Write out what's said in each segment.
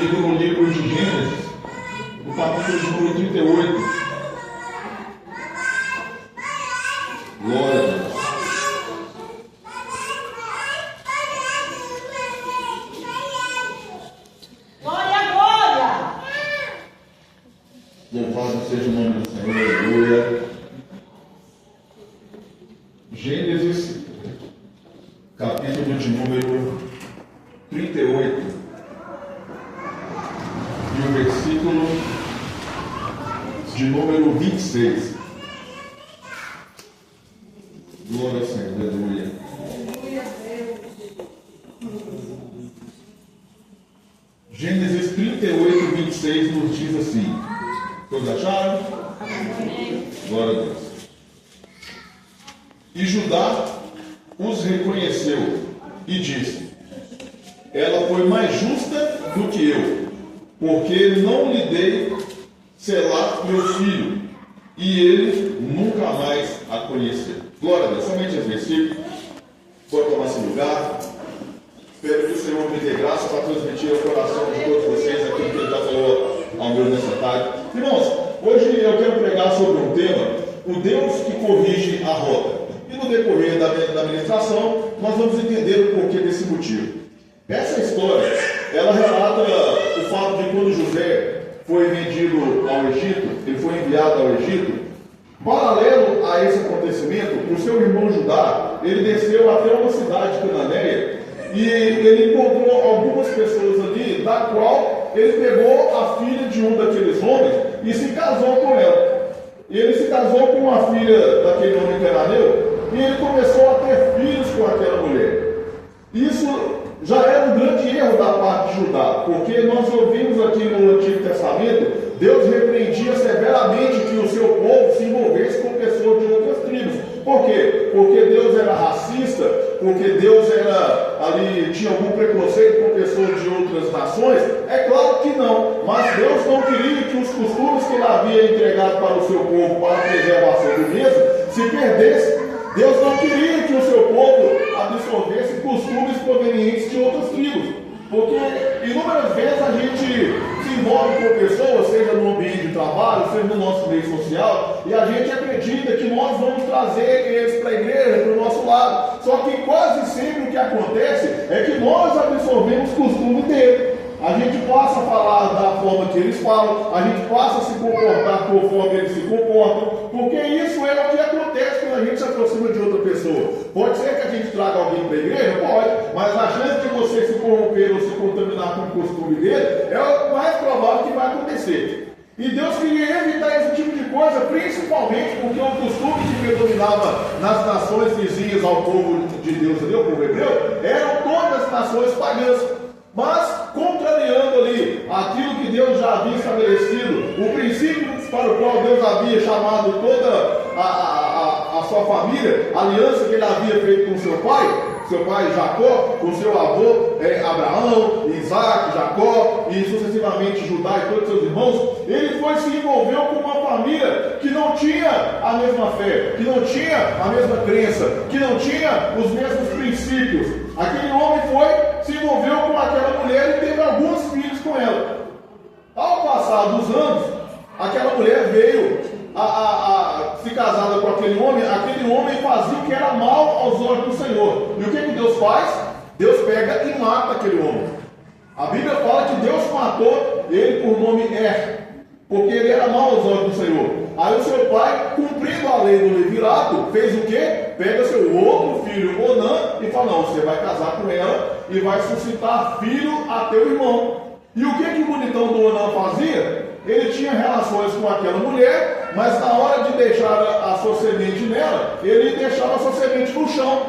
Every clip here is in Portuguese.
comigo no livro de Gênesis, no capítulo de número 38. Glória a Deus. Glória, glória! Louvado seja o nome do Senhor, aleluia. Gênesis, capítulo de número 38. E o versículo de número 26. Glória ao Senhor, aleluia. Gênesis 38, 26 nos diz assim. Todos acharam? Glória a Deus. E Judá os reconheceu e disse: ela foi mais justa do que eu, porque não lhe dei Selá meu filho, e ele nunca mais a conheceu. Glória a Deus. Somente esse versículo. Pode tomar seu lugar. Espero que o Senhor me dê graça para transmitir ao coração de todos vocês aquilo que Ele já falou ao meu nessa tarde. Irmãos, hoje eu quero pregar sobre um tema: o Deus que corrige a rota. E no decorrer da ministração, nós vamos entender o porquê desse motivo. Essa história, ela relata o fato de quando José foi vendido ao Egito, ele foi enviado ao Egito. Paralelo a esse acontecimento, o seu irmão Judá, ele desceu até uma cidade cananeia e ele encontrou algumas pessoas ali, da qual ele pegou a filha de um daqueles homens e se casou com ela. E ele se casou com a filha daquele homem cananeu e ele começou a ter filhos com aquela mulher. Isso já era um grande erro da parte de Judá, porque nós ouvimos aqui no Antigo Testamento, Deus repreendia severamente que o seu povo se envolvesse com pessoas de outras tribos. Por quê? Porque Deus era racista, porque Deus tinha algum preconceito com pessoas de outras nações? É claro que não, mas Deus não queria que os costumes que Ele havia entregado para o seu povo, para a preservação do mesmo, se perdessem. Deus não queria que o seu povo absorvesse costumes provenientes de outras tribos, porque inúmeras vezes a gente se envolve com pessoas, seja no ambiente de trabalho, seja no nosso meio social, e a gente acredita que nós vamos trazer eles para a igreja, para o nosso lado. Só que quase sempre o que acontece é que nós absorvemos costumes dele. A gente passa a falar da forma que eles falam, a gente passa a se comportar conforme eles se comportam, porque isso é o que acontece quando a gente se aproxima de outra pessoa. Pode ser que a gente traga alguém para a igreja? Pode, mas a chance de você se corromper ou se contaminar com o costume dele é o mais provável que vai acontecer. E Deus queria evitar esse tipo de coisa, principalmente porque o costume que predominava nas nações vizinhas ao povo de Deus, o povo hebreu, eram todas as nações pagãs. Mas, contrariando ali aquilo que Deus já havia estabelecido, o princípio para o qual Deus havia chamado toda a sua família, a aliança que ele havia feito com seu pai Jacó, com seu avô Abraão, Isaac, Jacó e sucessivamente Judá e todos seus irmãos, ele se envolveu com uma família que não tinha a mesma fé, que não tinha a mesma crença, que não tinha os mesmos princípios. Aquele homem se envolveu com aquela mulher e teve alguns filhos com ela. Ao passar dos anos, aquela mulher veio a se casar com aquele homem fazia o que era mal aos olhos do Senhor. E o que Deus faz? Deus pega e mata aquele homem. A Bíblia fala que Deus matou ele por nome porque ele era mau aos olhos do Senhor. Aí o seu pai, cumprindo a lei do levirato, fez o quê? Pega seu outro filho, Onã, e fala: não, você vai casar com ela e vai suscitar filho a teu irmão. E o que o bonitão do Onã fazia? Ele tinha relações com aquela mulher, mas na hora de deixar a sua semente nela, ele deixava a sua semente no chão.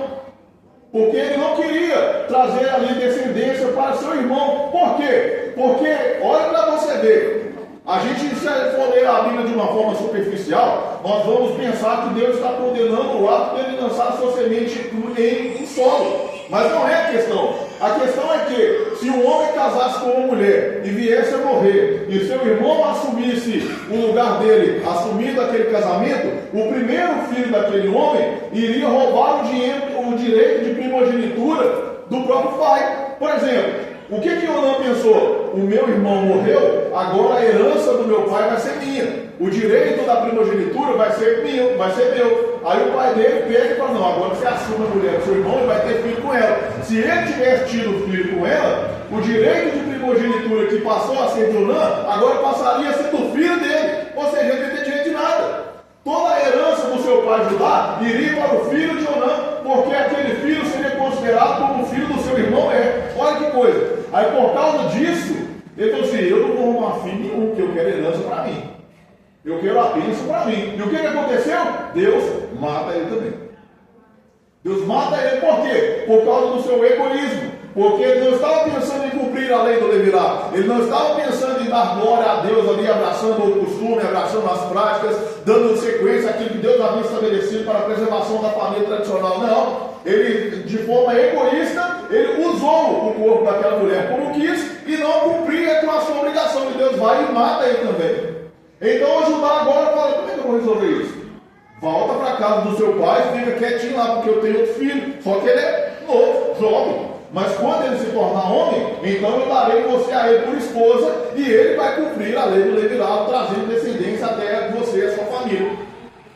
Porque ele não queria trazer ali descendência para seu irmão. Por quê? Porque, olha para você ver, a gente, se for ler a Bíblia de uma forma superficial, nós vamos pensar que Deus está condenando o ato de ele lançar a sua semente em solo. Mas não é a questão. A questão é que, se um homem casasse com uma mulher e viesse a morrer, e seu irmão assumisse o lugar dele, assumindo aquele casamento, o primeiro filho daquele homem iria roubar o direito de primogenitura do próprio pai. Por exemplo, o que Onã pensou? o meu irmão morreu, agora a herança do meu pai vai ser minha. O direito da primogenitura vai ser meu, vai ser meu. Aí o pai dele pega e fala, não, agora você assume a mulher do seu irmão e vai ter filho com ela. Se ele tivesse tido filho com ela, o direito de primogenitura que passou a ser de Onã, agora passaria a ser do filho dele. Ou seja, ele não tem direito de nada. Toda a herança do seu pai Judá iria para o filho de Onã, porque aquele filho seria considerado como o filho do seu irmão é. Olha que coisa. Aí por causa disso, ele falou assim, eu não vou arrumar filho nenhum, porque eu quero herança para mim. Eu quero a bênção para mim. E o que aconteceu? Deus mata ele também. Deus mata ele por quê? Por causa do seu egoísmo. Porque ele não estava pensando em cumprir a lei do Levirá. Ele não estava pensando em dar glória a Deus ali, abraçando o costume, abraçando as práticas, dando sequência àquilo que Deus havia estabelecido para a preservação da família tradicional. Não. Ele, de forma egoísta, ele usou o corpo daquela mulher como quis e não cumpria com a sua obrigação. E Deus vai e mata ele também. Então o Judá agora fala, como é que eu vou resolver isso? Volta para casa do seu pai, fica quietinho lá, porque eu tenho outro filho. Só que ele é novo, jovem. Mas quando ele se tornar homem, então eu darei você a ele por esposa, e ele vai cumprir a lei do Levirá, trazendo descendência até você e a sua família.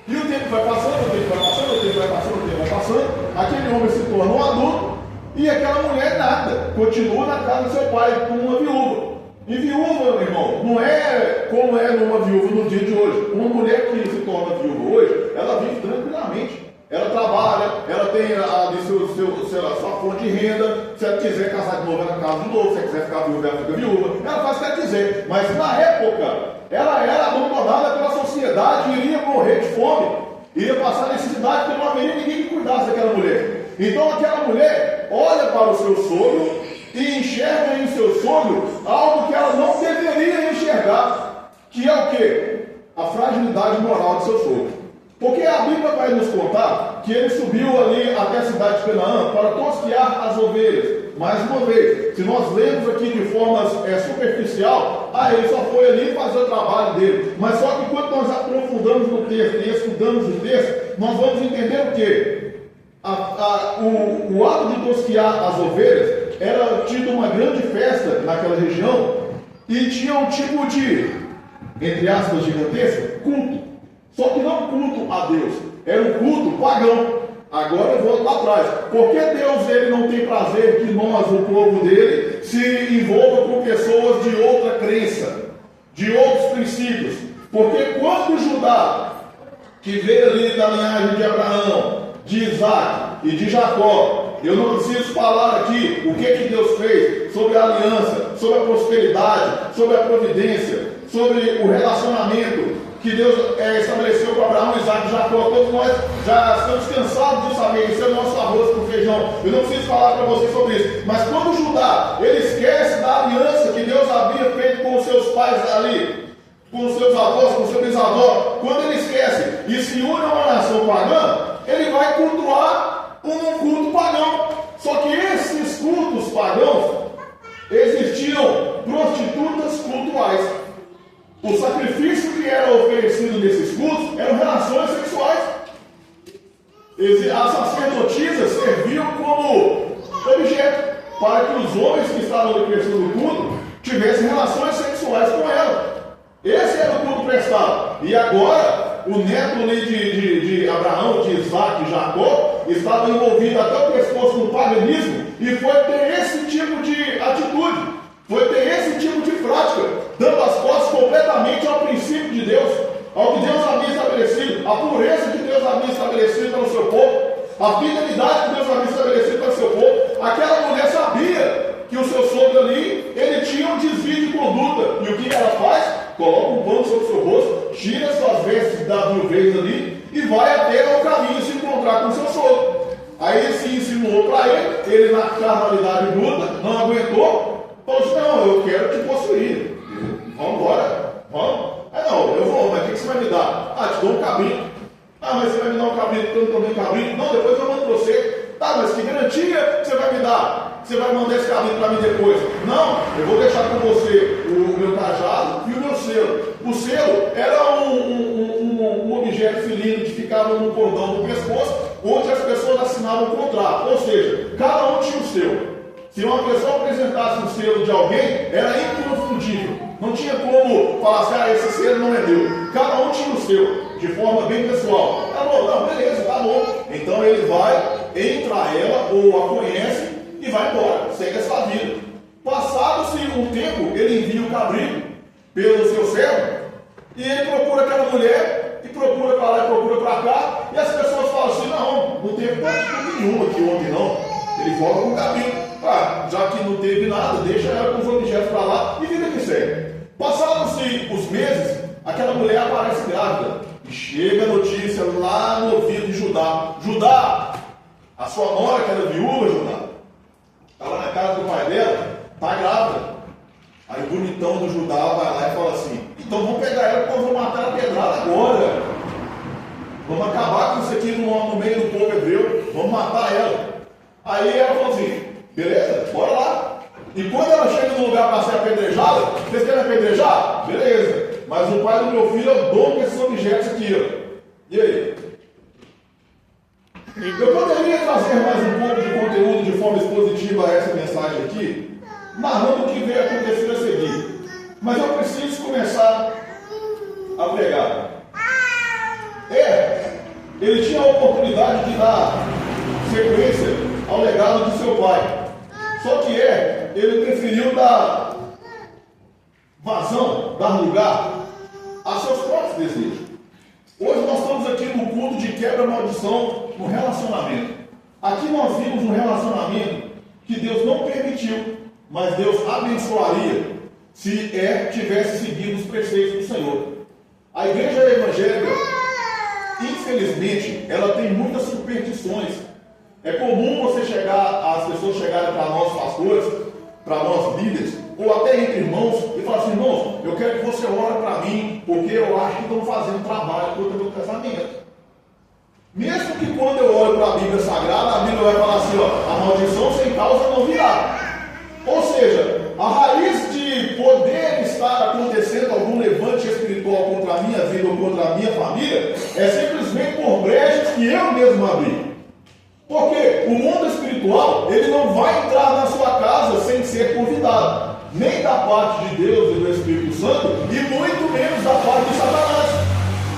E o tempo vai passando, o tempo vai passando, o tempo vai passando, o tempo vai passando. Aquele homem se torna um adulto, e aquela mulher nada, continua na casa do seu pai, como uma viúva. E viúva, meu irmão, não é como é numa viúva no dia de hoje. Uma mulher que se torna viúva hoje, ela vive tranquilamente. Ela trabalha, ela tem a sua fonte de renda. Se ela quiser casar de novo, ela casa de novo. Se ela quiser ficar viúva, ela fica viúva. Ela faz o que ela quiser. Mas na época, ela era abandonada pela sociedade e iria morrer de fome. Iria passar necessidade, porque não haveria ninguém que cuidasse daquela mulher. Então aquela mulher olha para o seu sogro e enxerga em seu sogro algo que ela não deveria enxergar, que é o quê? A fragilidade moral de seu sogro. Porque a Bíblia vai nos contar que ele subiu ali até a cidade de Canaã para tosquear as ovelhas. Mais uma vez, se nós lemos aqui de forma superficial, ele só foi ali fazer o trabalho dele. Mas só que quando nós aprofundamos no texto e estudamos o texto, nós vamos entender o quê? O ato de tosquear as ovelhas era tido uma grande festa naquela região e tinha um tipo de, entre aspas, gigantesco, culto. Só que não culto a Deus, era um culto pagão. Agora eu volto lá atrás. Porque Deus ele não tem prazer que nós, o povo dele, se envolva com pessoas de outra crença, de outros princípios? Porque quando Judá, que veio ali da linhagem de Abraão, de Isaac e de Jacó, eu não preciso falar aqui o que Deus fez sobre a aliança, sobre a prosperidade, sobre a providência, sobre o relacionamento que Deus estabeleceu para Abraão, Isaac e Jacó. Todos nós já estamos cansados de saber, isso é o nosso arroz com feijão. Eu não preciso falar para vocês sobre isso. Mas quando Judá, ele esquece da aliança que Deus havia feito com os seus pais ali, com os seus avós, com os seus bisavós, quando ele esquece e se une a uma nação pagã, ele vai cultuar um culto pagão. Só que esses cultos pagãos existiam prostitutas cultuais. O sacrifício que era oferecido nesses cultos eram relações sexuais. As sacerdotisas serviam como objeto para que os homens que estavam ali prestando o culto tivessem relações sexuais com ela. Esse era o culto prestado. E agora, o neto ali de Abraão, de Isaac e Jacó, estava envolvido até o pescoço no paganismo e foi ter esse tipo de atitude. Foi ter esse tipo de prática, dando as costas completamente ao princípio de Deus, ao que Deus havia estabelecido, a pureza que Deus havia estabelecido para o seu povo, a fidelidade que Deus havia estabelecido para o seu povo. Aquela mulher sabia que o seu sogro ali, ele tinha um desvio de conduta, e o que ela faz? Coloca um pano sobre o seu rosto, tira suas vestes da viuvez ali, e vai até o caminho se encontrar com o seu sogro. Aí ele se insinuou para ele na carnalidade bruta, não aguentou, falou assim, não, eu quero te possuir. Vamos embora, vamos. Não, eu vou, mas o que você vai me dar? Te dou um cabrito. Mas você vai me dar um cabrito porque eu não tomei cabrito? Não, depois eu mando para você. Mas que garantia você vai me dar? Você vai mandar esse cabrito para mim depois? Não, eu vou deixar com você o meu cajado e o meu selo. O selo era um objeto felino que ficava no cordão do pescoço, onde as pessoas assinavam o contrato. Ou seja, cada um tinha o seu. Se uma pessoa apresentasse um selo de alguém, era inconfundível. Não tinha como falar assim, ah, esse selo não é meu. Cada um tinha o seu, de forma bem pessoal. Tá bom, não, beleza, tá bom. Então ele vai, entra ela ou a conhece e vai embora, segue a sua vida. Passado-se um tempo, ele envia o cabrito pelo seu servo e ele procura aquela mulher e procura para lá e procura para cá. E as pessoas falam assim, não teve atitude nenhuma aqui ontem não. Ele volta com o cabrito. Ah, já que não teve nada, deixa ela com os objetos para lá e vida que segue. Passaram-se os meses, aquela mulher aparece grávida e chega a notícia lá no ouvido de Judá. Judá, a sua nora que era viúva, Judá, está lá na casa do pai dela, está grávida. Aí o bonitão do Judá vai lá e fala assim, então vamos pegar ela porque eu vou matar a pedrada agora. Vamos acabar com isso aqui no meio do povo hebreu, vamos matar ela. Aí ela falou assim, beleza, bora lá. E quando ela chega no lugar para ser apedrejada, vocês querem apedrejar? Beleza. Mas o pai do meu filho é o dono desses objetos aqui, ó. E aí? Eu poderia trazer mais um pouco de conteúdo de forma expositiva a essa mensagem aqui, narrando o que veio acontecer a seguir. Mas eu preciso começar a pregar. Ele tinha a oportunidade de dar sequência ao legado de seu pai. Só que ele preferiu dar vazão, dar lugar a seus próprios desejos. Hoje nós estamos aqui no culto de quebra-maldição no relacionamento. Aqui nós vimos um relacionamento que Deus não permitiu, mas Deus abençoaria se tivesse seguido os preceitos do Senhor. A igreja evangélica, infelizmente, ela tem muitas superstições. É comum as pessoas chegarem para nós pastores, para nós líderes, ou até entre irmãos, e falar assim, irmãos, eu quero que você ore para mim, porque eu acho que estão fazendo trabalho contra o meu casamento. Mesmo que quando eu olho para a Bíblia Sagrada, a Bíblia vai falar assim, ó, a maldição sem causa não virá. Ou seja, a raiz de poder estar acontecendo algum levante espiritual contra a minha vida ou contra a minha família, é simplesmente por brechas que eu mesmo abri. Porque o mundo espiritual, ele não vai entrar na sua casa sem ser convidado. Nem da parte de Deus e do Espírito Santo, e muito menos da parte de Satanás.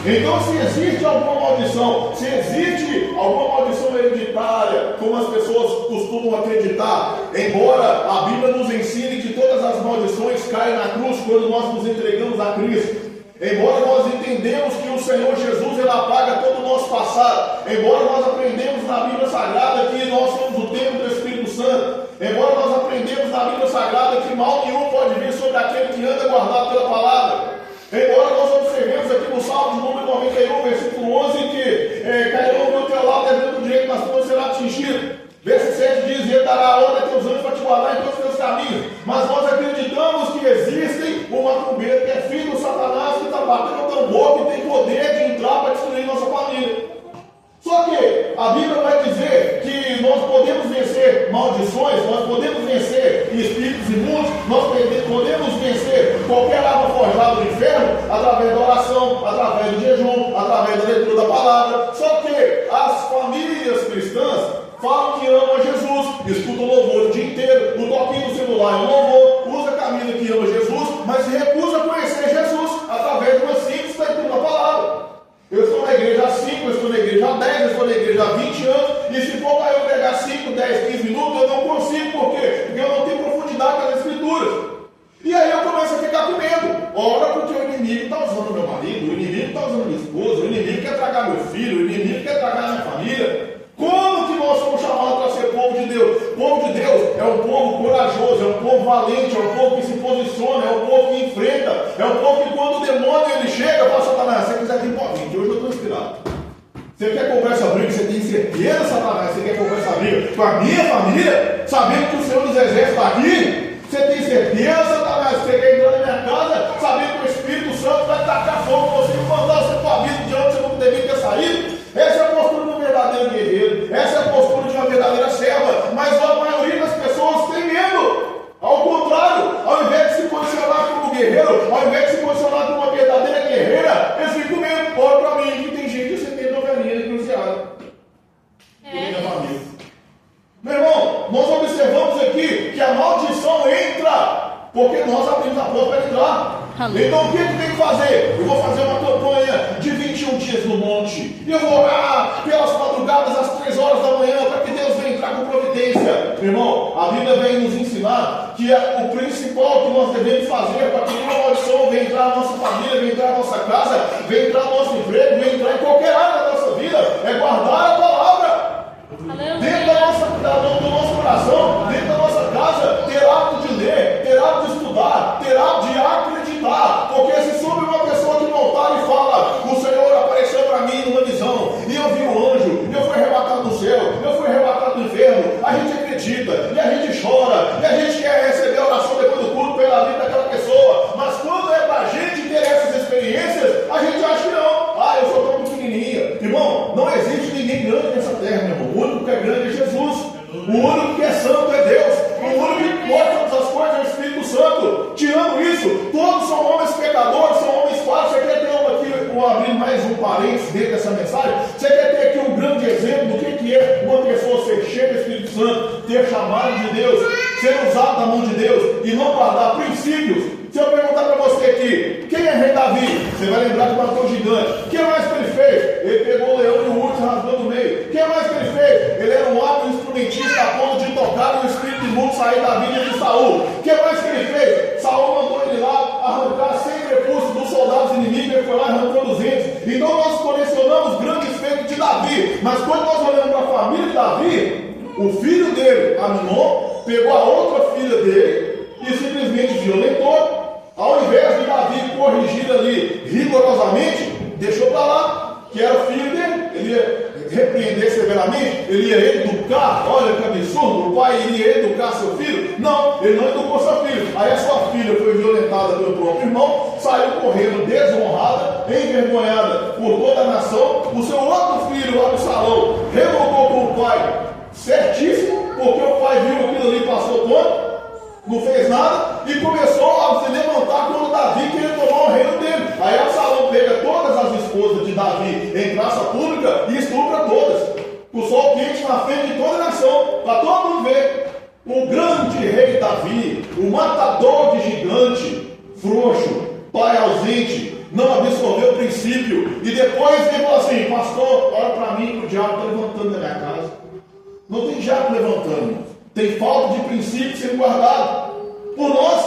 Então, se existe alguma maldição, se existe alguma maldição hereditária, como as pessoas costumam acreditar, embora a Bíblia nos ensine que todas as maldições caem na cruz quando nós nos entregamos a Cristo. Embora nós entendemos que o Senhor Jesus ele apaga todo o nosso passado, embora nós aprendemos na Bíblia Sagrada que nós somos o templo do Espírito Santo, embora nós aprendemos na Bíblia Sagrada que mal nenhum pode vir sobre aquele que anda guardado pela palavra, embora nós observemos aqui no Salmo de número 91, versículo 11, que cairão do teu lado, devendo do direito, mas tu não será atingido. Verso 7 diz, e ele dará a ordem a teus anjos para te guardar em todos os teus caminhos. Mas nós acreditamos que existe um macumbeiro que é filho do Satanás, que está batendo o tambor, que tem poder de entrar para destruir nossa família. Só que a Bíblia vai dizer que nós podemos vencer maldições, nós podemos vencer espíritos imundos, nós podemos vencer qualquer arma forjada do inferno através da oração, através do jejum, através da leitura da palavra. Só que as famílias cristãs falam que amam Jesus, escutam louvor o dia inteiro, o toquinho do celular é um louvor, usa a camisa que ama Jesus, mas se recusa a conhecer Jesus através de uma simples leitura da palavra. Eu estou na igreja há 5, eu estou na igreja há 10, eu estou na igreja há 20 anos, e se for para eu pregar 5, 10, 15 minutos, eu não consigo, por quê? Porque eu não tenho profundidade nas escrituras. E aí eu começo a ficar com medo. Ora, porque o inimigo está usando meu marido, o inimigo está usando minha esposa, o inimigo quer tragar meu filho, o inimigo quer tragar minha família. Como que nós somos chamados para ser povo de Deus? O povo de Deus é um povo corajoso, é um povo valente, é um povo que se posiciona, é um povo que enfrenta, é um povo que quando o demônio ele chega, fala, Satanás, se você quiser vir, pode vir, que hoje eu estou inspirado. Você quer conversa briga, você tem certeza, Satanás, você quer conversa briga com a minha família, sabendo que o Senhor dos Exércitos está aqui? Você tem certeza, Satanás, você quer entrar na minha casa, sabendo que o Espírito Santo vai tacar fogo, você mandar você tua vida de onde você não deveria ter saído? Essa é a postura de um verdadeiro guerreiro, essa é a postura de uma verdadeira serva, mas a maioria das pessoas tem medo. Ao contrário, ao invés de se posicionar como guerreiro, ao invés de se posicionar como uma verdadeira guerreira, eles ficam com medo. Olha para mim, que tem gente que você tem novelinha encruzilhada. Minha família. Meu irmão, nós observamos aqui Então o que tem que fazer? Eu vou fazer uma campanha de 21 dias no monte. Eu vou orar pelas madrugadas às 3 horas da manhã para que Deus venha entrar com providência. Meu irmão, a Bíblia vem nos ensinar que o principal que nós devemos fazer para que nenhuma maldição venha entrar na nossa família, venha entrar na nossa casa, venha entrar no nosso emprego, venha entrar em qualquer área da nossa vida, é guardar a palavra. Dentro do nosso coração, dentro da nossa casa, ter hábito de ler, ter hábito de estudar, ter hábito de acreditar. Porque se sobre uma pessoa que voltar e fala, o Senhor apareceu para mim numa visão, e eu vi um anjo, eu fui arrebatado do céu, eu fui arrebatado do inferno, a gente acredita, e a gente chora, e a gente quer receber a oração depois do culto pela vida daquela pessoa. Mas quando é para a gente ter essas experiências, a gente acha que não. Eu sou tão pequenininha. Irmão, não existe ninguém grande nessa terra, meu irmão. O único que é grande é Jesus. O único que é santo é Deus. O único que pode todas as coisas é o Espírito Santo. Tirando isso, todos são homens pecadores, são homens falsos. Você quer ter aqui, vou abrir mais um parênteses dentro dessa mensagem. Você quer ter aqui um grande exemplo do que é uma pessoa ser cheia do Espírito Santo, ter chamado de Deus, ser usado na mão de Deus e não guardar princípios. Se eu perguntar para você aqui, quem é rei Davi? Você vai lembrar que matou o gigante. O que mais que ele fez? Ele pegou o leão e o urso rasgando no meio. O que mais que ele fez? Ele era um hábil instrumentista a ponto de tocar e o espírito imundo sair da vida de Saul. O que mais que ele fez? Saul mandou ele lá arrancar 100 prepúcios dos soldados inimigos. Ele foi lá e arrancou 200. Então nós colecionamos grandes feitos de Davi. Mas quando nós olhamos para a família de Davi, o filho dele, Aminon, pegou a outra filha dele e simplesmente violentou. Ao invés de Davi corrigir ali rigorosamente, deixou para lá, que era o filho dele. Ele ia repreender severamente, ele ia educar. Olha que absurdo, o pai iria educar seu filho? Não, ele não educou seu filho. Aí a sua filha foi violentada pelo próprio irmão, saiu correndo desonrada, envergonhada por toda a nação. O seu outro filho, Absalão, revoltou com o pai certíssimo, porque o pai viu aquilo ali, passou pano, não fez nada e começou a se levantar quando Davi queria tomar o reino dele. Aí Absalão pega todas as esposas de Davi em praça pública e estupra todas, com o sol quente na frente de toda a nação, para todo mundo ver. O grande rei Davi, o matador de gigante, frouxo, pai ausente, não absorveu o princípio e depois ele falou assim: pastor, olha para mim que o diabo está levantando na minha casa. Não tem diabo levantando. Tem falta de princípio sendo guardado por nós.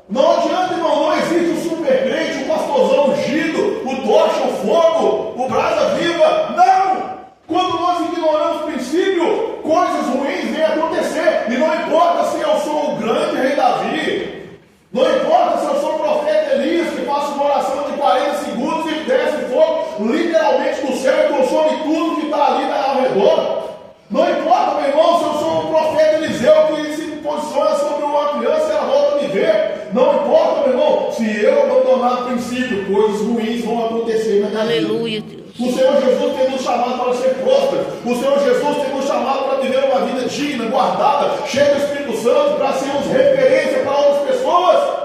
Não adianta, irmão, não existe o super crente, o pastorzão ungido, o tocha, o fogo, o brasa viva. Não! Quando nós ignoramos o princípio, coisas ruins vêm acontecer. E não importa se eu sou o grande rei Davi, não importa se eu sou o profeta Elias, que faço uma oração de 40 segundos e desce fogo literalmente do céu e consome tudo que está ali ao redor. Não importa, meu irmão, se eu sou o profeta Eliseu que se posiciona sobre uma criança e ela volta a viver. Não importa, meu irmão, se eu abandonar o princípio, coisas ruins vão acontecer na minha vida. Aleluia, Deus. O Senhor Jesus tem nos chamado para ser próspero. O Senhor Jesus tem nos chamado para viver uma vida digna, guardada, cheia do Espírito Santo, para sermos referência para outras pessoas.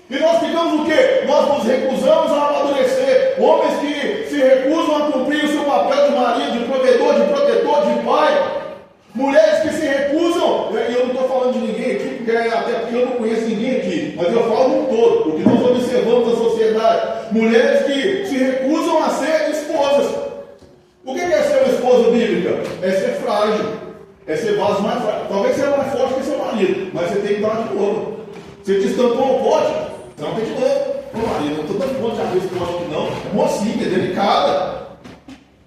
E nós ficamos o quê? Nós nos recusamos a amadurecer. Homens que se recusam a cumprir o seu papel de marido, de provedor, de protetor, de pai. Mulheres que se recusam, e eu não estou falando de ninguém aqui, até porque eu não conheço ninguém aqui, mas eu falo no todo, o que nós observamos na sociedade. Mulheres que se recusam a ser esposas. O que é ser uma esposa bíblica? É ser frágil, é ser vaso mais frágil. Talvez seja mais forte que seu marido, mas você tem que dar de novo. Você te estampou o pote, você não tem de novo. Ô marido, não estou dando conta de abrir esse pote aqui não. É mocinha, é delicada.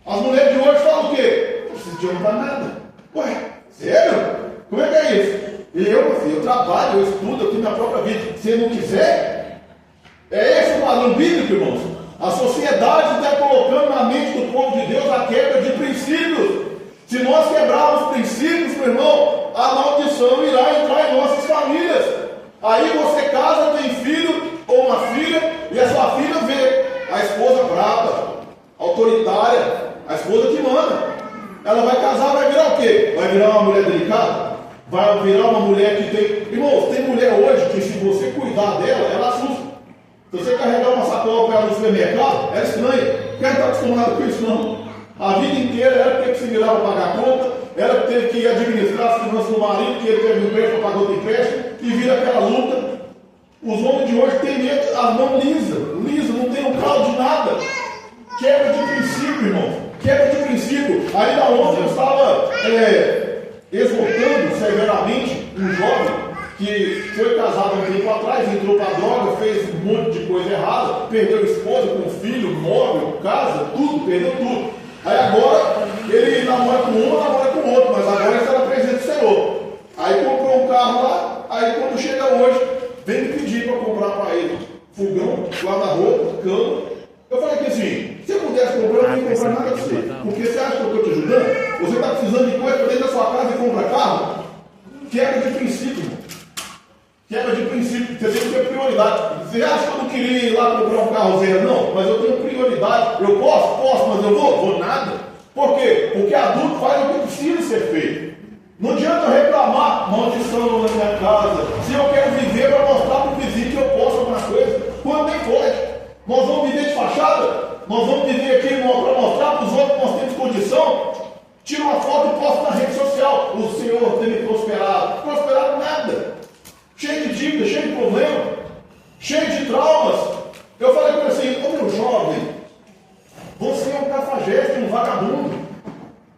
As mulheres de hoje falam o quê? Não precisa de homem para nada. Ué, sério? Como é que é isso? Meu filho, eu trabalho, eu estudo, eu tenho minha própria vida. Se não quiser, é esse o padrão bíblico, irmãos. A sociedade está colocando na mente do povo de Deus a quebra de princípios. Se nós quebrarmos princípios, meu irmão, a maldição irá entrar em nossas famílias. Aí você casa, tem filho ou uma filha, e a sua filha vê a esposa brava, autoritária, a esposa que manda. Ela vai casar, vai virar o quê? Vai virar uma mulher delicada? Vai virar uma mulher que tem... Irmãos, tem mulher hoje que se você cuidar dela, ela assusta. Se você carregar uma sacola para ela no supermercado, ela estranha. Quem está acostumado com isso, não? A vida inteira ela teve que se virar para pagar a conta, ela teve que administrar as finanças do marido, que ele teve um empréstimo para pagar outro empréstimo, e vira aquela luta. Os homens de hoje têm medo, a as mãos lisas, não tem um caldo de nada. Quebra de princípio, irmão. Quebra de princípio. Ainda ontem eu estava exortando severamente um jovem que foi casado há um tempo atrás, entrou para a droga, fez um monte de coisa errada, perdeu a esposa, com filho, móvel, casa, tudo, perdeu tudo. Aí agora ele namora com um, namora com o outro, mas agora ele está na presença do Senhor. Aí comprou um carro lá, aí quando chega hoje, vem me pedir para comprar para ele fogão, guarda-roupa, cama. Eu falei que assim, se eu pudesse comprar, eu não ia comprar nada para você. Porque você acha que eu estou te ajudando? Você está precisando de coisa para dentro da sua casa e compra carro? Quebra de princípio, irmão. Quebra de princípio, você tem que ter prioridade. Você acha que eu não queria ir lá comprar um carro zero? Não, mas eu tenho prioridade. Eu posso, mas eu vou nada. Por quê? Porque adulto faz o que precisa ser feito. Não adianta eu reclamar, maldição na minha casa, se eu quero viver para mostrar para o vizinho que eu posso alguma coisa, quando nem pode. Nós vamos viver de fachada? Nós vamos viver aqui para mostrar para os outros que nós temos condição? Tira uma foto e posta na rede social. O Senhor tem me prosperado. Prosperado nada. Cheio de dívidas, cheio de problemas, cheio de traumas. Eu falei para ele assim, ô meu jovem, você é um cafajeste, um vagabundo.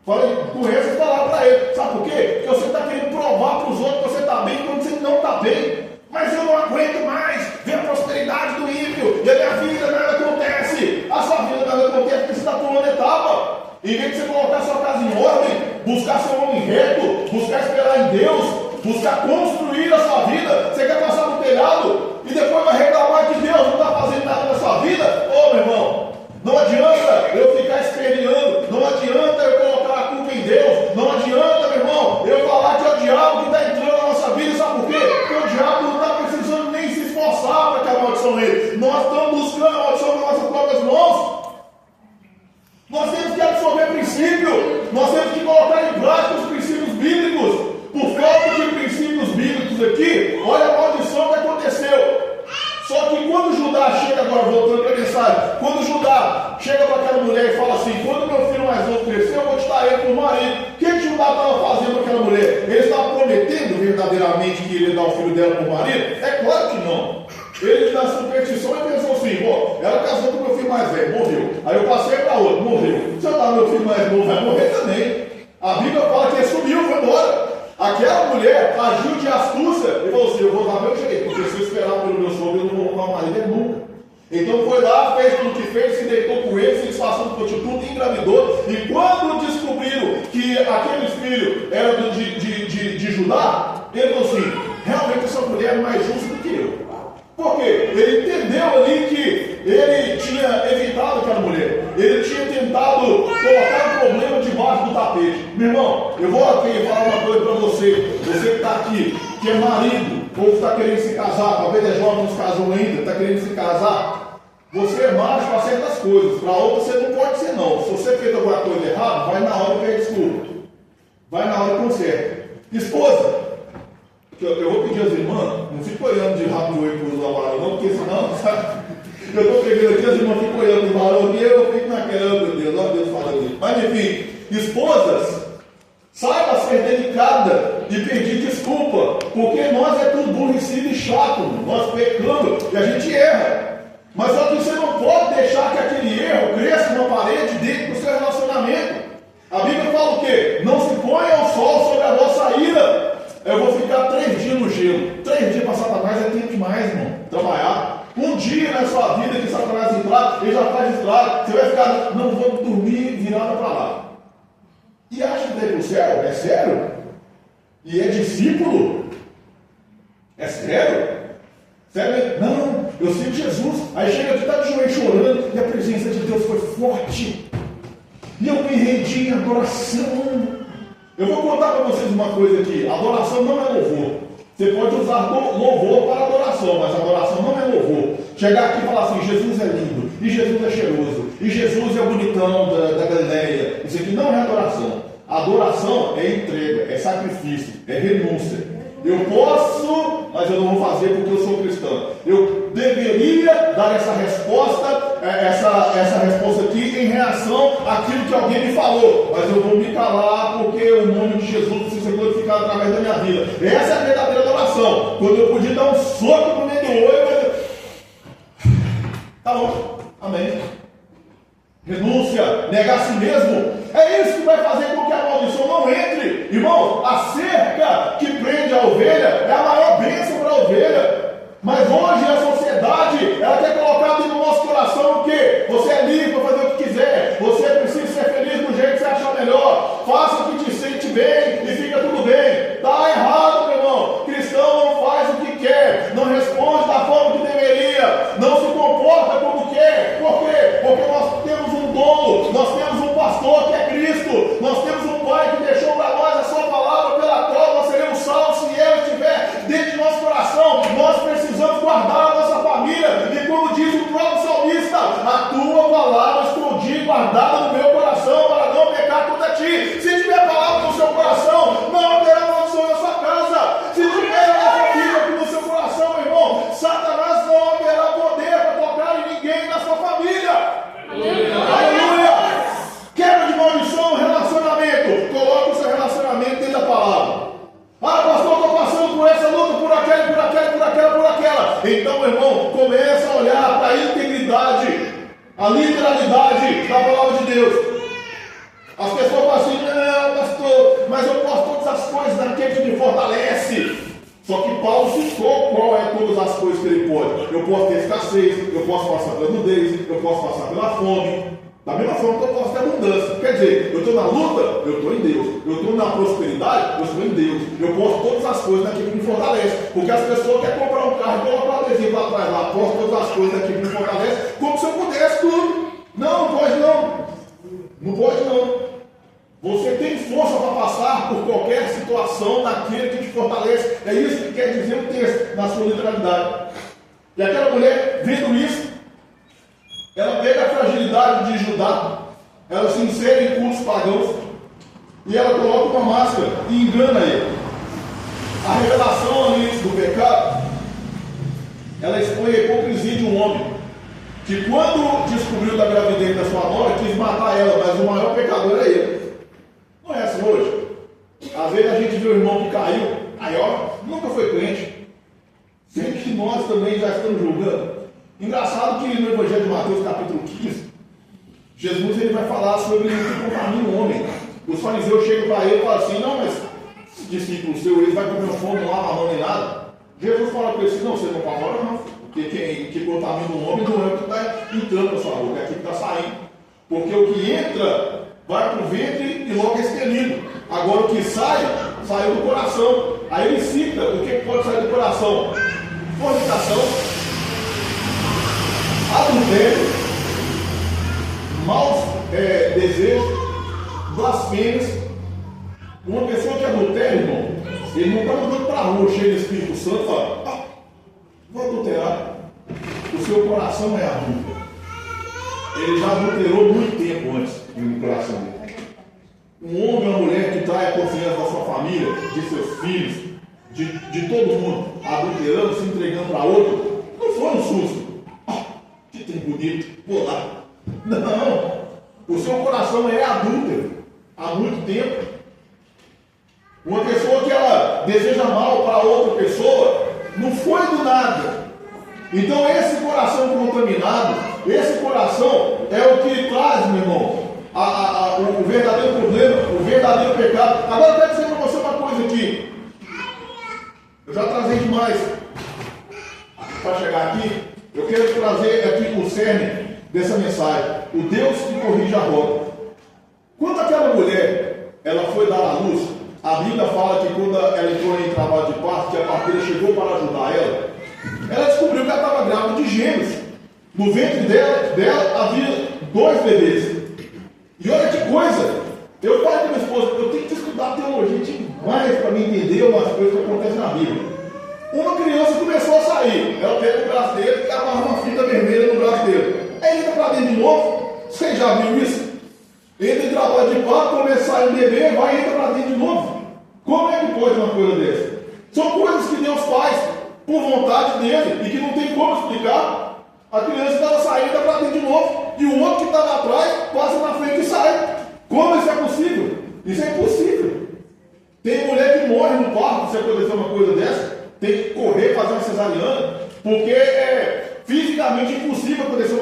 Falei, com essa palavra para ele. Sabe por quê? Porque você está querendo provar para os outros que você está bem quando você não está bem. Mas eu não aguento mais ver a prosperidade do ímpio. E a minha vida nada acontece. A sua vida nada acontece porque você está pulando etapa. Em vez de você colocar sua casa em ordem, buscar ser um homem reto, buscar esperar em Deus, buscar construir a sua vida, você quer passar no telhado e depois vai reclamar que Deus não está fazendo nada na sua vida? Ô meu irmão, não adianta eu ficar esperneando, não adianta eu colocar a culpa em Deus, não adianta, meu irmão, eu falar que é o diabo que está entrando na nossa vida, sabe por quê? Porque o diabo não está precisando nem se esforçar para que a maldição ele. Nós estamos buscando a maldição com nossas próprias mãos. Nós temos que absorver princípio, nós temos que colocar em prática os princípios bíblicos. Por falta de princípios bíblicos aqui, olha a maldição que aconteceu. Só que quando Judá chega, agora voltando para a mensagem, quando Judá chega para aquela mulher e fala assim, quando meu filho mais novo crescer, eu vou te dar ele para o marido. O que Judá estava fazendo com aquela mulher? Ele estava prometendo verdadeiramente que ele ia dar o filho dela para o marido? É claro que não. Ele na superstição e pensou assim, ela casou com o meu filho mais velho, morreu. Aí eu passei para outro, morreu. Se eu dar meu filho mais novo, vai morrer também. A Bíblia fala que ele sumiu, foi embora. Aquela mulher agiu de astúcia e falou assim, eu vou dar meu jeito, porque se eu esperar pelo meu sogro, eu não vou roubar o marido nunca. Então foi lá, fez tudo o que fez, se deitou com ele, se disfarçou de prostituta, engravidou. E quando descobriram que aquele filho era de Judá, ele falou assim, realmente essa mulher é mais justa do que eu. Por quê? Ele entendeu ali que ele tinha evitado aquela mulher. Ele tinha tentado colocar o problema debaixo do tapete. Meu irmão, eu vou aqui falar uma coisa para você. Você que está aqui, que é marido, ou que está querendo se casar, talvez é jovem, não se casou ainda, está querendo se casar. Você é macho para certas coisas, para outras você não pode ser não. Se você fez alguma coisa errada, vai na hora e pede desculpa. Vai na hora e conserta. Esposa, eu vou pedir às irmãs, não fico olhando de rabo de olho para os varão, não, porque senão, sabe? Eu estou pegando aqui, as irmãs ficam olhando para o varão e eu fico naquela, meu Deus, olha Deus falando isso. Mas enfim, esposas, saiba ser delicada e pedir desculpa, porque nós é tudo aborrecido e chato, nós pecamos e a gente erra. Mas só que você não pode deixar que aquele erro cresça uma parede dentro do seu relacionamento. A Bíblia fala o quê? Não se ponha o sol sobre a vossa ira. Eu vou ficar 3 dias no gelo. 3 dias para Satanás é tempo demais, irmão. Trabalhar. Um dia na sua vida que Satanás entrar, ele já faz estrago. Você vai ficar, não vou dormir virada para lá. E acha que vai para o céu? É sério? E é discípulo? É sério? Sério? Não, eu sigo Jesus. Aí chega aqui, está de joelho chorando, e a presença de Deus foi forte. E eu me rendi em adoração. Eu vou contar para vocês uma coisa aqui. Adoração não é louvor. Você pode usar louvor para adoração, mas adoração não é louvor. Chegar aqui e falar assim, Jesus é lindo, e Jesus é cheiroso, e Jesus é o bonitão da Galileia. Isso aqui não é adoração. Adoração é entrega, é sacrifício, é renúncia. Eu posso, mas eu não vou fazer porque eu sou cristão. Eu deveria dar essa resposta, essa resposta aqui em reação àquilo que alguém me falou. Mas eu vou me calar porque o nome de Jesus precisa ser glorificado através da minha vida. Essa é a verdadeira adoração. Quando eu podia dar um soco no meio do olho, mas Tá bom, amém. Renúncia, negar a si mesmo. É isso que vai fazer com que a maldição não entre. Irmão, a cerca que prende a ovelha é a maior bênção para a ovelha. Mas hoje a sociedade, ela quer colocar dentro do nosso coração o quê? Você é livre para fazer o que quiser. Você precisa ser feliz do jeito que você achar melhor. Faça o que te sente bem e fica tudo bem. Está errado, meu irmão. Cristão não faz o que quer. Não responde da forma que deveria. Não se comporta como quer. Por quê? Porque nós temos um dono. Nós temos um pastor que é Cristo. Nós temos um Pai que deixou para nós a sua palavra pela qual nós seremos salvos se Ele estiver dentro de nosso coração. Nós precisamos guardar a nossa família. E como diz o próprio salmista, a tua palavra escondi guardada no meu coração para não pecar contra ti. Se tiver palavra no seu coração, não haverá maldição na sua casa. Se tiver a família aqui no seu coração, meu irmão, Satanás não haverá poder para tocar em ninguém na sua família. Aleluia! Quebra de maldição, relacionamento. Coloque o seu relacionamento dentro da palavra. Ah, pastor, estou passando por essa luta, por aquela, por aquela, por aquela, por aquela. Então, meu irmão, começa a olhar para a integridade, a literalidade da palavra de Deus. As pessoas falam assim, não, pastor, mas eu posso todas as coisas naquele que me fortalece. Só que Paulo citou qual é todas as coisas que ele pode. Eu posso ter escassez, eu posso passar pela nudez, eu posso passar pela fome. Da mesma forma que eu posso ter abundância. Quer dizer, eu estou na luta, eu estou em Deus. Eu estou na prosperidade, eu estou em Deus. Eu posso todas as coisas naquilo que me fortalece. Porque as pessoas querem comprar um carro e colocar um adesivo lá atrás, lá, posso todas as coisas naquilo que me fortalece, como se eu pudesse tudo. Não, não pode não. Não pode não. Você tem força para passar por qualquer situação naquele que te fortalece. É isso que quer dizer o texto, na sua literalidade. E aquela mulher, vendo isso, ela pega a fragilidade de Judá, ela se insere em cultos pagãos, e ela coloca uma máscara e engana ele. A revelação ali do pecado, ela expõe a hipocrisia de um homem, que quando descobriu da gravidez da sua nora, quis matar ela, mas o maior pecador é ele. Não é assim hoje? Às vezes a gente vê o irmão que caiu, aí ó, nunca foi crente, sendo que nós também já estamos julgando. Engraçado que no Evangelho de Mateus, capítulo 15, Jesus ele vai falar sobre o que contamina o homem. Os fariseus chegam para ele e falam assim, não, mas esse discípulo seu, ele vai comer um fome, não lava a mão nem nada. Jesus fala para ele assim, não, você não pavora não, porque que contamina o homem não é o que está entrando na sua boca, é aquilo que está saindo. Porque o que entra vai para o ventre e logo é expelido. Agora o que sai, saiu do coração. Aí ele cita o que pode sair do coração: fornicação, adultério, maus desejos, blasfêmias. Uma pessoa que adultera, irmão, ele não está mandando para a rua cheio de Espírito Santo e fala, vou adulterar. O seu coração é adulto. Ele já adulterou muito tempo antes no coração dele. Um homem ou uma mulher que trai a confiança da sua família, de seus filhos, de todo mundo, adulterando, se entregando para outro, não foi um susto. Que tem bonito, vou lá. Não, o seu coração é adúltero há muito tempo. Uma pessoa que ela deseja mal para outra pessoa, não foi do nada. Então esse coração contaminado, esse coração é o que traz, meu irmão, o verdadeiro problema, o verdadeiro pecado. Agora eu quero dizer para você uma coisa aqui. Eu já trazei demais para chegar aqui. Eu quero trazer aqui o cerne dessa mensagem. O Deus que corrige a rota. Quando aquela mulher ela foi dar à luz, a Bíblia fala que quando ela entrou em trabalho de parto, que a parteira chegou para ajudar ela descobriu que ela estava grávida de gêmeos. No ventre dela havia 2 bebês. E olha que coisa! Eu falei para minha esposa, eu tenho que estudar teologia demais para me entender umas coisas que acontecem na Bíblia. Uma criança começou a sair. Ela pega o braço dele e amarra uma fita vermelha no braço dele. Aí entra para dentro de novo. Você já viu isso? Entra em trabalho de parto, começa a sair um bebê, vai e entra para dentro de novo. Como é que pode uma coisa dessa? São coisas que Deus faz por vontade dele e que não tem como explicar. A criança estava saindo para dentro de novo e o outro que estava atrás passa na frente e sai. Como isso é possível? Isso é impossível. Tem mulher que morre no parto se acontecer uma coisa dessa. Tem que correr, fazer uma cesariana, porque é fisicamente impossível acontecer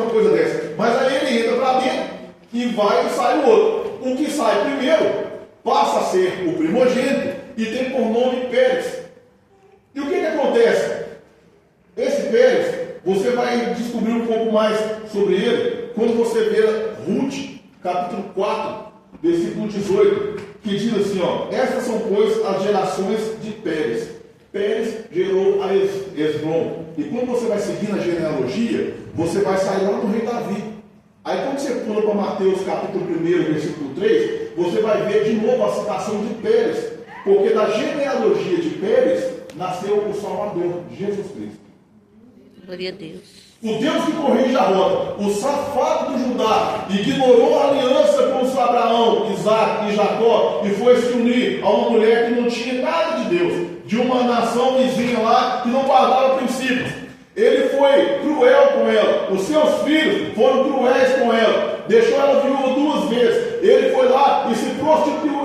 vai e sai o outro. O que sai primeiro passa a ser o primogênito e tem por nome Pérez. E o que acontece? Esse Pérez, você vai descobrir um pouco mais sobre ele quando você ver Ruth, capítulo 4, versículo 18, que diz assim, ó: essas são, pois, as gerações de Pérez. Pérez gerou a Esrom. E quando você vai seguir na genealogia, você vai sair lá do rei Davi. Aí quando você pula para Mateus capítulo 1, versículo 3, você vai ver de novo a citação de Pérez. Porque da genealogia de Pérez nasceu o Salvador, Jesus Cristo. Glória a Deus. O Deus que corrige a rota, o safado do Judá, ignorou a aliança com os Abraão, Isaac e Jacó e foi se unir a uma mulher que não tinha nada de Deus, de uma nação vizinha lá que não guardava princípios. Ele foi cruel com ela, os seus filhos foram cruéis com ela, deixou ela viúva 2 vezes. Ele foi lá e se prostituiu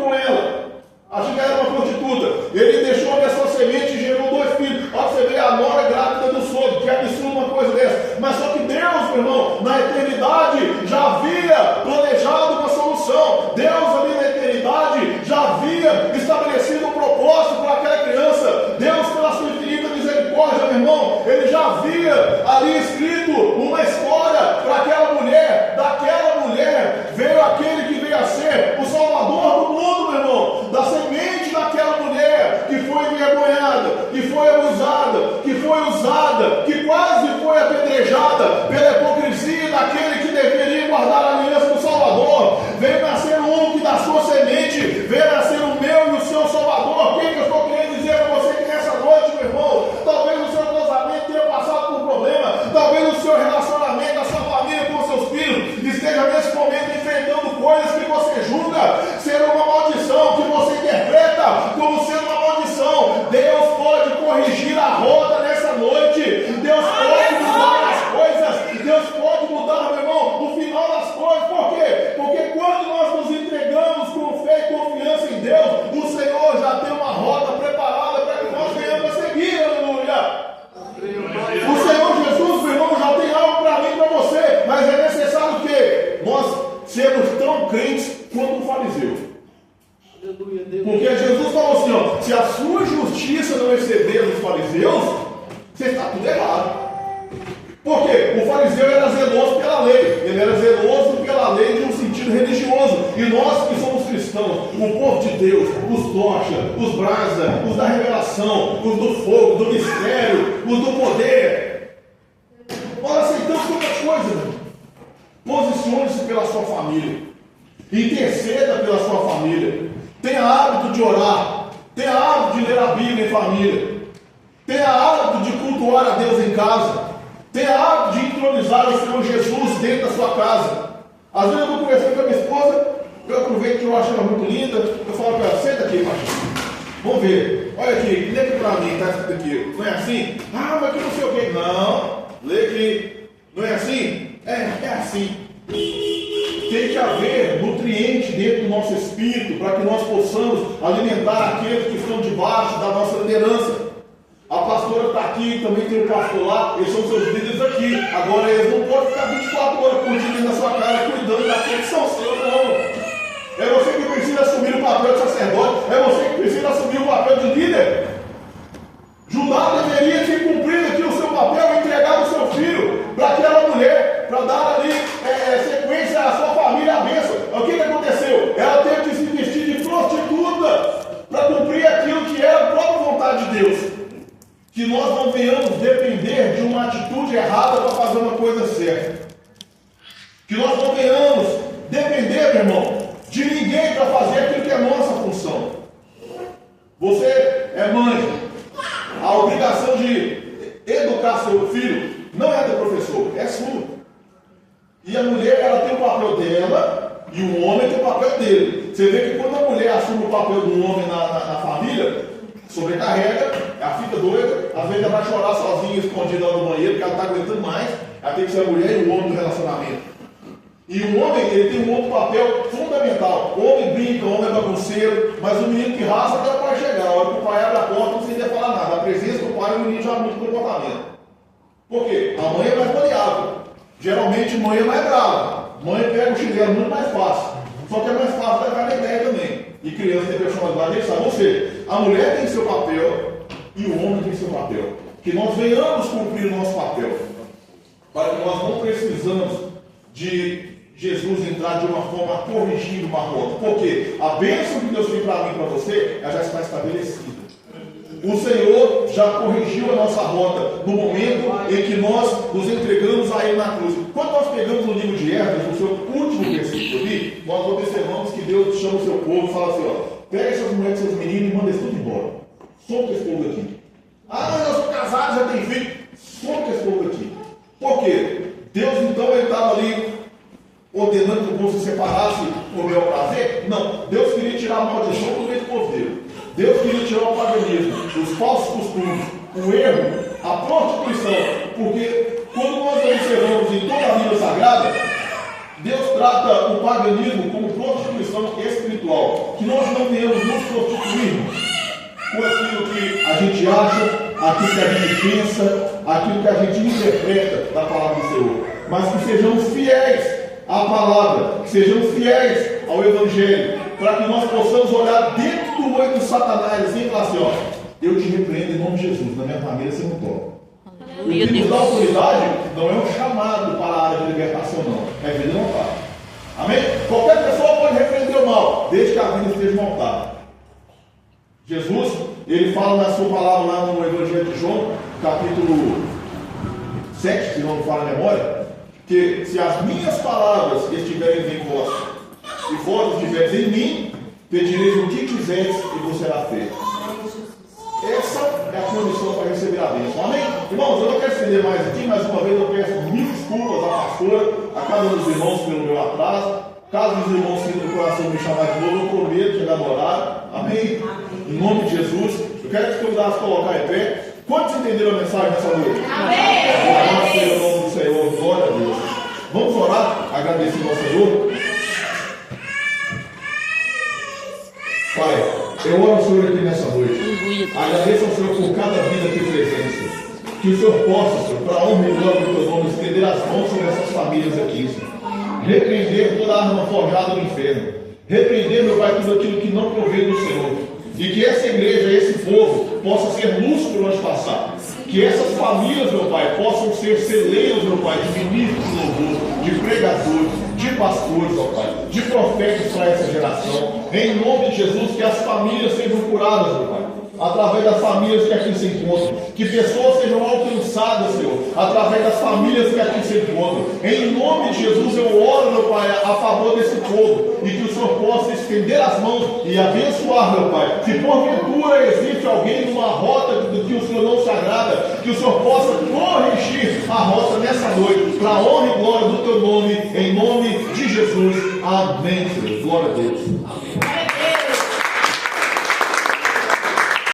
com ela. Achei que era uma prostituta. Ele deixou a sua semente e gerou 2 filhos. Olha, você vê a nora grávida do sogro, que absurdo uma coisa dessa. Mas só que Deus, meu irmão, na eternidade já havia planejado uma solução. Deus ali na eternidade já havia estabelecido um propósito para aquela criança. Deus, pela sua infinita misericórdia, meu irmão, Ele já havia ali escrito uma história para aquela mulher. Daquela mulher veio aquele que veio a ser o Salvador do mundo, meu irmão. Da semente daquela mulher que foi envergonhada, que foi abusada, que foi usada, que quase foi apedrejada pela hipocrisia daquele que deveria guardar a aliança do Salvador. Veio nascer um que da sua semente, veio nascer o meu e o seu Salvador. O que eu estou querendo dizer para você que nessa noite, meu irmão, talvez o seu casamento tenha passado por um problema, talvez o seu relacionamento, a sua família com os seus filhos esteja nesse momento enfrentando coisas que você julga ser uma maldição, que você interpreta como sendo uma maldição. Deus pode corrigir a roda nessa noite. Deus pode mudar as coisas. Deus pode mudar, meu irmão, o final das coisas. Por quê? Porque quando nós nos entregamos com fé e confiança em Deus, o Senhor já tem uma rota preparada para que nós venhamos a seguir. Aleluia! O Senhor Jesus, meu irmão, já tem algo para mim e para você, mas é necessário o quê? Nós sermos tão crentes quanto um fariseu. Porque Jesus falou assim, ó: se a sua justiça não exceder dos fariseus, você está tudo errado. Por quê? O fariseu era zeloso pela lei, ele era zeloso pela lei de um sentido religioso. E nós que somos cristãos, o povo de Deus, os tocha, os brasa, os da revelação, os do fogo, do mistério, os do poder, nós aceitamos qualquer coisa, meu. Posicione-se pela sua família, interceda pela sua família, tenha hábito de orar, tenha hábito de ler a Bíblia em família, tenha hábito de cultuar a Deus em casa, tenha hábito de entronizar o Senhor Jesus dentro da sua casa. Às vezes eu estou conversando com a minha esposa, eu aproveito que eu acho ela muito linda, eu falo para ela: senta aqui, macho, vamos ver, olha aqui, lê aqui para mim, está escrito aqui, não é assim? Ah, mas que não sei o que. Não, lê aqui, não é assim? É assim. Tem que haver nutriente dentro do nosso espírito para que nós possamos alimentar aqueles que estão debaixo da nossa liderança. A pastora está aqui, também tem o pastor lá, eles são seus líderes aqui. Agora eles não podem ficar 24 horas por dia na sua casa cuidando daqueles que são seus, não. É você que precisa assumir o papel de sacerdote, é você que precisa assumir o papel de líder. Judá deveria ter cumprido aqui o seu papel, entregar o seu filho para aquela mulher, para dar ali sequência à sua família, a bênção. O que aconteceu? Ela teve que se vestir de prostituta para cumprir aquilo que era a própria vontade de Deus. Que nós não venhamos depender de uma atitude errada para fazer uma coisa certa. Que nós não venhamos depender, meu irmão, de ninguém para fazer aquilo que é nossa função. Você é mãe. A obrigação de educar seu filho não é do professor, é sua. E a mulher, ela tem o papel dela e o homem tem o papel dele. Você vê que quando a mulher assume o papel do homem na família, sobrecarrega, ela fica doida, às vezes ela vai chorar sozinha, escondida lá no banheiro, porque ela não está aguentando mais. Ela tem que ser a mulher e o homem do relacionamento. E o homem, ele tem um outro papel fundamental. O homem brinca, o homem é bagunceiro, mas o menino que rasga até o pai chegar. A hora que o pai abre a porta, não precisa falar nada. A presença do pai, o menino já muda o comportamento. Por quê? A mãe é mais maleável. Geralmente, a mãe é mais brava. Mãe pega o chinelo muito mais fácil. Só que é mais fácil levar na ideia também. E criança tem personalidade, ele sabe. Ou seja, a mulher tem seu papel e o homem tem seu papel. Que nós venhamos cumprir o nosso papel. Para que nós não precisamos de Jesus entrar de uma forma corrigindo uma rota. Porque a bênção que Deus tem para mim e para você, ela já está estabelecida. O Senhor já corrigiu a nossa rota no momento em que nós nos entregamos a Ele na cruz. Quando nós pegamos no livro de Esdras, no seu último versículo ali, nós observamos que Deus chama o seu povo e fala assim, ó, pega essas mulheres e seus meninos e manda eles tudo embora. Solta esse povo daqui. Ah, eu sou casado, já tenho filho. Solta esse povo daqui. Por quê? Deus então ele estava ali ordenando que o povo se separasse por meu prazer? Não. Deus queria tirar a maldição do meio do povo dele. Deus queria tirar o paganismo, os falsos costumes, o erro, a prostituição. Porque quando nós observamos em toda a Bíblia Sagrada, Deus trata o paganismo como prostituição espiritual. Que nós não venhamos nos prostituirmos por aquilo que a gente acha, aquilo que a gente pensa, aquilo que a gente interpreta da palavra do Senhor. Mas que sejamos fiéis à palavra, que sejamos fiéis ao Evangelho, para que nós possamos olhar dentro do olho de Satanás assim e falar assim, ó, eu te repreendo em nome de Jesus, na minha família você não toca. O tipo da autoridade não é um chamado para a área de libertação, não. É vida não tá. Amém? Qualquer pessoa pode repreender o mal, desde que a vida esteja montada. Jesus, ele fala na sua palavra lá no Evangelho de João, capítulo 7, se não me falha a memória, que se as minhas palavras estiverem em vós, e vós estiveres em mim, pedireis o que quiseres e vos será feito. Essa é a condição para receber a bênção. Amém? Irmãos, eu não quero estender mais aqui, mais uma vez eu peço mil desculpas à pastora, a cada um dos irmãos pelo meu atraso. Caso os irmãos sintam o coração me chamar de novo, eu prometo chegar no horário. Amém? Em nome de Jesus, eu quero te convidar a se colocar em pé. Quantos entenderam a mensagem dessa noite? Amém! Em nome do Senhor, glória a Deus. Vamos orar, agradecendo ao Senhor. Pai, eu oro ao Senhor aqui nessa noite. Agradeço ao Senhor por cada vida aqui presente. Que o Senhor possa, Senhor, para a honra e glória do teu nome, estender as mãos sobre essas famílias aqui, Senhor. Repreender toda arma forjada no inferno. Repreender, meu Pai, tudo aquilo que não provém do Senhor. E que essa igreja, esse povo, possa ser luz por onde passar. Que essas famílias, meu Pai, possam ser celeiros, meu Pai, de ministros de louvor, de pregadores, de pastores, meu Pai, de profetas para essa geração. Em nome de Jesus, que as famílias sejam curadas, meu Pai, através das famílias que aqui se encontram. Que pessoas sejam alcançadas, Senhor, através das famílias que aqui se encontram. Em nome de Jesus, eu oro, meu Pai, a favor desse povo. E que o Senhor possa estender as mãos e abençoar, meu Pai. Se porventura existe alguém numa rota do que o Senhor não se agrada, que o Senhor possa corrigir a rota nessa noite, para a honra e glória do teu nome, em nome de Jesus. Amém, Senhor. Glória a Deus.